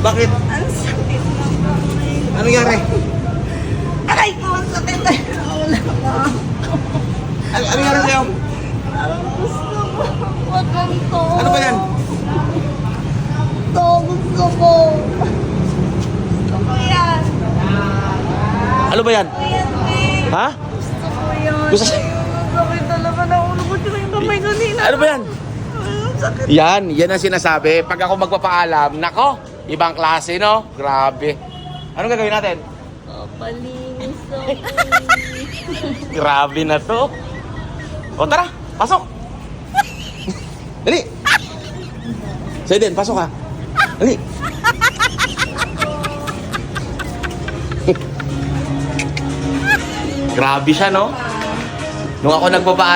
Bakit? Ang sakit na po. Ano nangyari? Aray ko, ang sakit na. Wala ko. Ano nangyari sa'yo? Parang gusto mo. Wag ganito. Ano ba yan? Ito, gusto mo. Gusto ko yan. Ano ba yan? Gusto ko yan, babe. Ha? Gusto ko yan. Gusto- Ang sakit talaga na ulo ko. Tsaka yung kamay kanina. Ano ba yan? Ang sakit. Yan ang sinasabi. Pag ako magpapaalam, nako, ibang klase, no? Grabe. Anong gagawin natin? Papalinis ako. Grabe na to. O tara, pasok. Dali. Saiden, pasok ka. Dali. Grabe siya, no? Nung ako nagpapaalam,